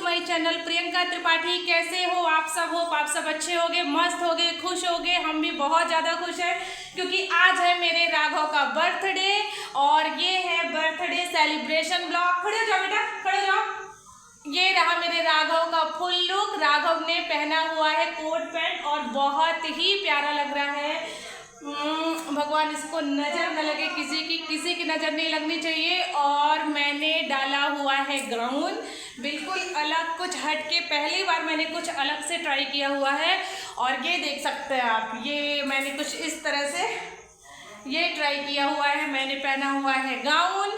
My channel Priyanka Tripathi. कैसे हो आप सब? हो आप सब अच्छे होगे, मस्त होगे, खुश होगे। हम भी बहुत ज़्यादा खुश हैं क्योंकि आज है मेरे राघव का बर्थडे और ये है बर्थडे सेलिब्रेशन ब्लॉग। खड़े हो जाओ बेटा, खड़े हो जाओ। ये रहा मेरे राघव का फुल लुक। राघव ने पहना हुआ है कोट पैंट और बहुत ही प्यारा लग रहा है। भगवान इसको नज़र न लगे, किसी की नज़र नहीं लगनी चाहिए। और मैंने डाला हुआ है गाउन, बिल्कुल अलग, कुछ हटके। पहली बार मैंने कुछ अलग से ट्राई किया हुआ है और ये देख सकते हैं आप। ये मैंने कुछ इस तरह से ये ट्राई किया हुआ है। मैंने पहना हुआ है गाउन।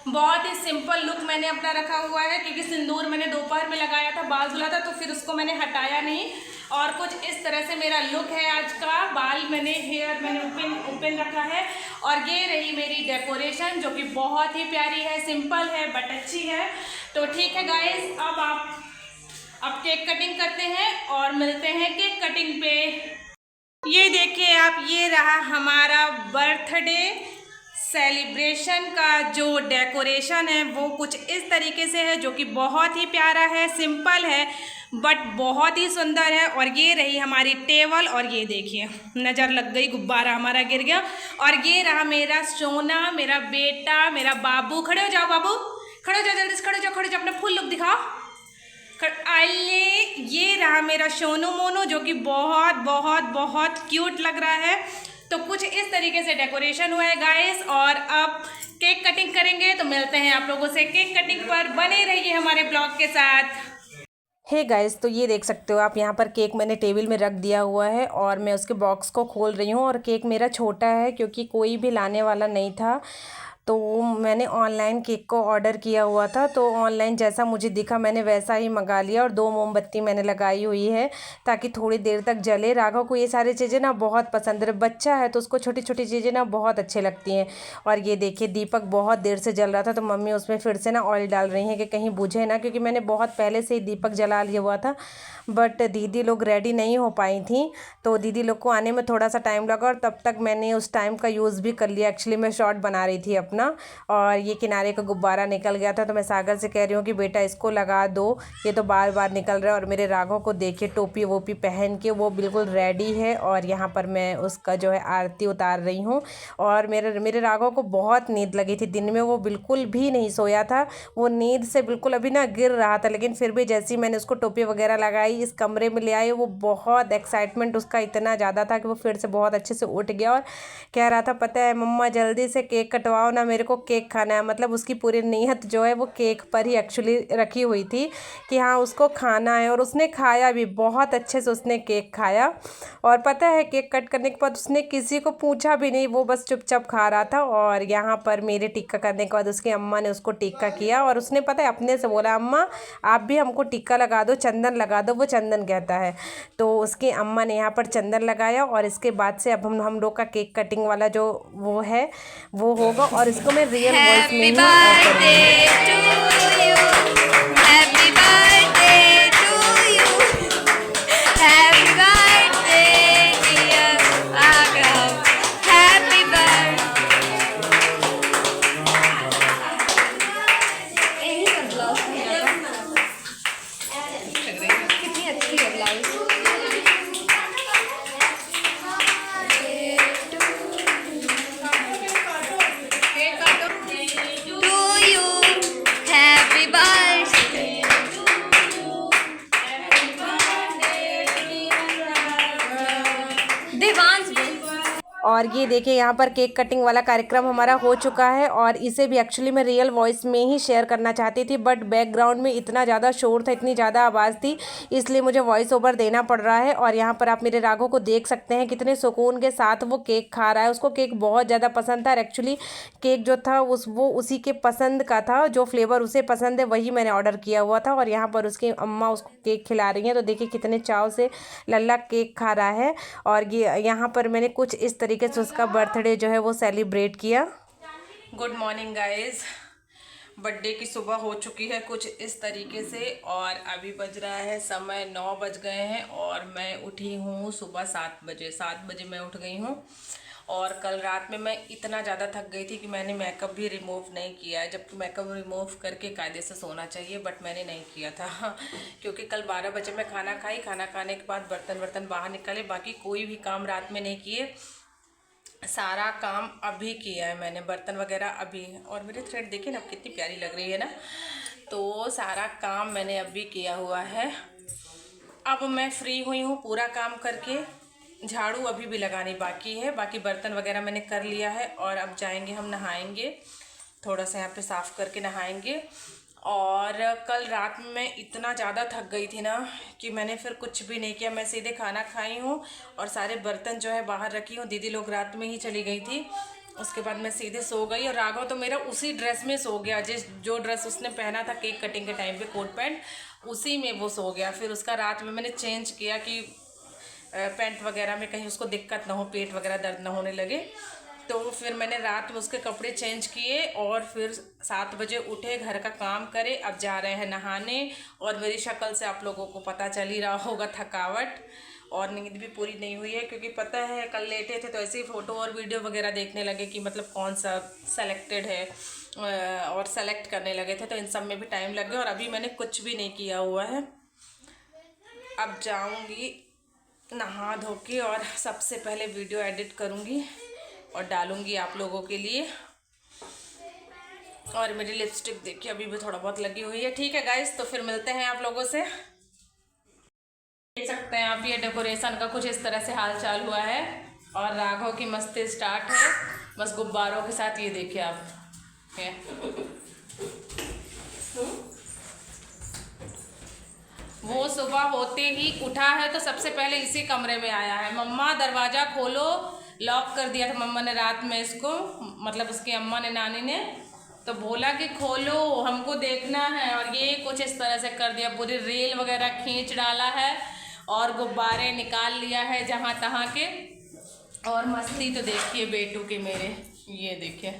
बहुत ही सिंपल लुक मैंने अपना रखा हुआ है क्योंकि सिंदूर मैंने दोपहर में लगाया था, बाल धुला था, तो फिर उसको मैंने हटाया नहीं। और कुछ इस तरह से मेरा लुक है आज का। बाल मैंने ओपन रखा है और ये रही मेरी डेकोरेशन जो कि बहुत ही प्यारी है, सिंपल है बट अच्छी है। तो ठीक है गाइस, अब केक कटिंग करते हैं और मिलते हैं केक कटिंग पे। ये देखिए आप, ये रहा हमारा बर्थडे सेलिब्रेशन का जो डेकोरेशन है वो कुछ इस तरीके से है जो कि बहुत ही प्यारा है, सिंपल है बट बहुत ही सुंदर है। और ये रही हमारी टेबल और ये देखिए नज़र लग गई, गुब्बारा हमारा गिर गया। और ये रहा मेरा सोना, मेरा बेटा, मेरा बाबू। खड़े हो जाओ बाबू, खड़े हो जाओ, जल्दी से खड़े हो जाओ, खड़े हो जाओ, अपना फुल लुक दिखाओ। आइए, ये रहा मेरा सोनू मोनू जो कि बहुत बहुत बहुत क्यूट लग रहा है। तो कुछ इस तरीके से डेकोरेशन हुआ है गाइस। और अब केक कटिंग करेंगे, तो मिलते हैं आप लोगों से केक कटिंग पर। बने रहिए हमारे ब्लॉग के साथ। हे गाइस, तो ये देख सकते हो आप, यहाँ पर केक मैंने टेबल में रख दिया हुआ है और मैं उसके बॉक्स को खोल रही हूँ। और केक मेरा छोटा है क्योंकि कोई भी लाने वाला नहीं था, तो मैंने ऑनलाइन केक को ऑर्डर किया हुआ था। तो ऑनलाइन जैसा मुझे दिखा मैंने वैसा ही मंगा लिया और 2 मोमबत्ती मैंने लगाई हुई है ताकि थोड़ी देर तक जले। राघव को ये सारी चीज़ें ना बहुत पसंद है, बच्चा है तो उसको छोटी छोटी चीज़ें ना बहुत अच्छी लगती हैं। और ये देखिए दीपक बहुत देर से जल रहा था, तो मम्मी उसमें फिर से ना ऑयल डाल रही हैं कि कहीं बुझे ना, क्योंकि मैंने बहुत पहले से ही दीपक जला लिया हुआ था। बट दीदी लोग रेडी नहीं हो पाई थी, तो दीदी लोग को आने में थोड़ा सा टाइम लगा और तब तक मैंने उस टाइम का यूज़ भी कर लिया। एक्चुअली मैं शॉर्ट बना रही थी अपना और ये किनारे का गुब्बारा निकल गया था, तो मैं सागर से कह रही हूँ कि बेटा इसको लगा दो, ये तो बार बार निकल रहा है। और मेरे राघव को देखिए टोपी वोपी पहन के वो बिल्कुल रेडी है और यहाँ पर मैं उसका जो है आरती उतार रही हूँ। और मेरे राघव को बहुत नींद लगी थी, दिन में वो बिल्कुल भी नहीं सोया था, वो नींद से बिल्कुल अभी ना गिर रहा था। लेकिन फिर भी जैसे ही मैंने उसको टोपी वगैरह लगाई, इस कमरे में ले आई, वो बहुत एक्साइटमेंट उसका इतना ज़्यादा था कि वो फिर से बहुत अच्छे से उठ गया और कह रहा था, पता है मम्मा जल्दी से केक कटवाओ ना, मेरे को केक खाना है। मतलब उसकी पूरी नीयत जो है वो केक पर ही एक्चुअली रखी हुई थी कि हाँ उसको खाना है। और उसने खाया भी, बहुत अच्छे से उसने केक खाया। और पता है केक कट करने के बाद उसने किसी को पूछा भी नहीं, वो बस चुपचाप खा रहा था। और यहाँ पर मेरे टिक्का करने के बाद उसकी अम्मा ने उसको टिक्का किया और उसने पता है अपने से बोला, अम्मा आप भी हमको टिक्का लगा दो, चंदन लगा दो, वो चंदन कहता है। तो उसकी अम्मा ने यहाँ पर चंदन लगाया और इसके बाद से अब हम लोग का केक कटिंग वाला जो वो है वो होगा। और इसको मैं रियल वॉइस में ही और ये देखिए यहाँ पर केक कटिंग वाला कार्यक्रम हमारा हो चुका है। और इसे भी एक्चुअली मैं रियल वॉइस में ही शेयर करना चाहती थी, बट बैकग्राउंड में इतना ज़्यादा शोर था, इतनी ज़्यादा आवाज़ थी, इसलिए मुझे वॉइस ओवर देना पड़ रहा है। और यहाँ पर आप मेरे राघव को देख सकते हैं कितने सुकून के साथ वो केक खा रहा है। उसको केक बहुत ज़्यादा पसंद था और एक्चुअली केक जो था वो उसी के पसंद का था, जो फ्लेवर उसे पसंद है वही मैंने ऑर्डर किया हुआ था। और यहाँ पर उसकी अम्मा उसको केक खिला रही हैं, तो देखिए कितने चाव से लल्ला केक खा रहा है। और ये यहाँ पर मैंने कुछ इस तरीके से उसका बर्थडे जो है वो सेलिब्रेट किया। गुड मॉर्निंग गाइज, बर्थडे की सुबह हो चुकी है कुछ इस तरीके से। और अभी बज रहा है समय 9 बज गए हैं और मैं उठी हूँ सुबह 7 बजे। 7 बजे मैं उठ गई हूँ और कल रात में मैं इतना ज़्यादा थक गई थी कि मैंने मेकअप भी रिमूव नहीं किया है, जबकि मेकअप रिमूव करके कायदे से सोना चाहिए, बट मैंने नहीं किया था क्योंकि कल 12 बजे मैं खाना खाई। खाना खाने के बाद बर्तन बाहर निकाले, बाकी कोई भी काम रात में नहीं किए। सारा काम अभी किया है मैंने, बर्तन वगैरह अभी। और मेरी थ्रेड देखिए ना अब कितनी प्यारी लग रही है ना। तो सारा काम मैंने अभी किया हुआ है। अब मैं फ्री हुई हूँ पूरा काम करके। झाड़ू अभी भी लगानी बाकी है, बाकी बर्तन वगैरह मैंने कर लिया है। और अब जाएंगे हम नहाएंगे, थोड़ा सा यहाँ पे साफ़ करके नहाएंगे। और कल रात में मैं इतना ज़्यादा थक गई थी ना कि मैंने फिर कुछ भी नहीं किया। मैं सीधे खाना खाई हूँ और सारे बर्तन जो है बाहर रखी हूँ। दीदी लोग रात में ही चली गई थी, उसके बाद मैं सीधे सो गई। और राघव तो मेरा उसी ड्रेस में सो गया, जो ड्रेस उसने पहना था केक कटिंग के टाइम पे, कोट पैंट, उसी में वो सो गया। फिर उसका रात में मैंने चेंज किया कि पैंट वगैरह में कहीं उसको दिक्कत ना हो, पेट वगैरह दर्द ना होने लगे। तो फिर मैंने रात में उसके कपड़े चेंज किए और फिर 7 बजे उठे, घर का काम करे। अब जा रहे हैं नहाने। और मेरी शक्ल से आप लोगों को पता चल ही रहा होगा थकावट, और नींद भी पूरी नहीं हुई है, क्योंकि पता है कल लेटे थे तो ऐसे ही फ़ोटो और वीडियो वगैरह देखने लगे कि मतलब कौन सा सेलेक्टेड है, और सेलेक्ट करने लगे थे, तो इन सब में भी टाइम लग गया। और अभी मैंने कुछ भी नहीं किया हुआ है। अब जाऊंगी नहा धो के और सबसे पहले वीडियो एडिट करूंगी और डालूंगी आप लोगों के लिए। और मेरी लिपस्टिक देखिए अभी भी थोड़ा बहुत लगी हुई है। ठीक है गाइस, तो फिर मिलते हैं आप लोगों से। देख सकते हैं आप, ये डेकोरेशन का कुछ इस तरह से हाल चाल हुआ है। और राघव की मस्ती स्टार्ट है बस गुब्बारों के साथ। ये देखिए आप, वो सुबह होते ही उठा है तो सबसे पहले इसी कमरे में आया है। मम्मा दरवाज़ा खोलो, लॉक कर दिया था मम्मा ने रात में इसको, मतलब उसकी अम्मा ने, नानी ने, तो बोला कि खोलो हमको देखना है। और ये कुछ इस तरह से कर दिया, पूरी रील वगैरह खींच डाला है और गुब्बारे निकाल लिया है जहाँ तहाँ के। और मस्ती तो देखिए बेटू के मेरे, ये देखिए,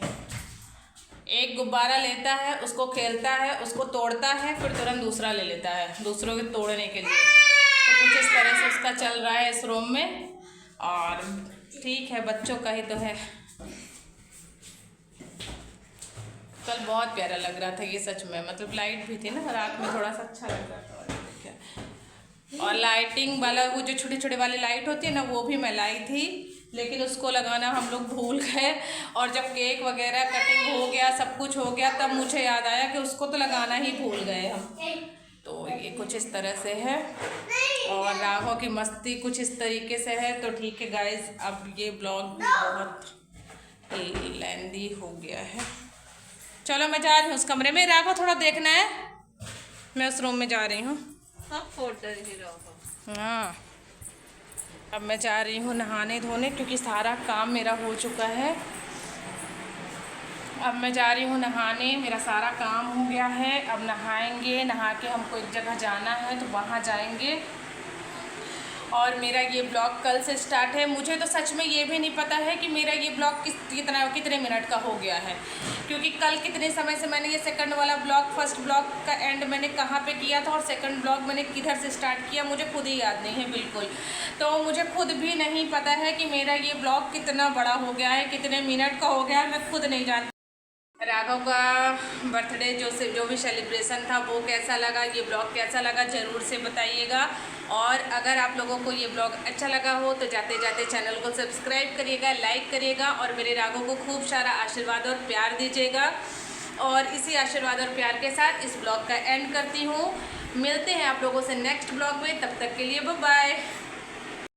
एक गुब्बारा लेता है, उसको खेलता है, उसको तोड़ता है, फिर तुरंत दूसरा ले लेता है दूसरों के तोड़ने के लिए। तो कुछ इस तरह से उसका चल रहा है इस रूम में। और ठीक है, बच्चों का ही तो है। कल बहुत प्यारा लग रहा था ये सच में, मतलब लाइट भी थी ना रात में, थोड़ा सा अच्छा लग रहा था। और लाइटिंग वाला वो जो छोटे छोटे वाली लाइट होती है ना, वो भी मैं लाई थी, लेकिन उसको लगाना हम लोग भूल गए। और जब केक वगैरह कटिंग हो गया, सब कुछ हो गया, तब मुझे याद आया कि उसको तो लगाना ही भूल गए हम। तो ये कुछ इस तरह से है। और राघव की मस्ती कुछ इस तरीके से है। तो ठीक है गाइज, अब ये ब्लॉग भी बहुत लेंदी हो गया है। चलो मैं जा रही हूँ उस कमरे में, राघव थोड़ा देखना है, मैं उस रूम में जा रही हूँ। हाँ, अब मैं जा रही हूँ नहाने धोने, क्योंकि सारा काम मेरा हो चुका है। अब मैं जा रही हूँ नहाने, मेरा सारा काम हो गया है। अब नहाएंगे, नहा के हमको एक जगह जाना है तो वहाँ जाएंगे। और मेरा ये ब्लॉग कल से स्टार्ट है। मुझे तो सच में ये भी नहीं पता है कि मेरा ये ब्लॉग कितने मिनट का हो गया है, क्योंकि कल कितने समय से मैंने ये सेकंड वाला ब्लॉग, फर्स्ट ब्लॉग का एंड मैंने कहाँ पे किया था और सेकंड ब्लॉग मैंने किधर से स्टार्ट किया, मुझे खुद ही याद नहीं है बिल्कुल। तो मुझे खुद भी नहीं पता है कि मेरा ये ब्लॉग कितना बड़ा हो गया है, कितने मिनट का हो गया है, मैं खुद नहीं जानती। राघव का बर्थडे जो भी सेलिब्रेशन था वो कैसा लगा, ये ब्लॉग कैसा लगा, ज़रूर से बताइएगा। और अगर आप लोगों को ये ब्लॉग अच्छा लगा हो तो जाते जाते चैनल को सब्सक्राइब करिएगा, लाइक करिएगा और मेरे राघव को खूब सारा आशीर्वाद और प्यार दीजिएगा। और इसी आशीर्वाद और प्यार के साथ इस ब्लॉग का एंड करती हूँ। मिलते हैं आप लोगों से नेक्स्ट ब्लॉग में, तब तक के लिए बाय बाय।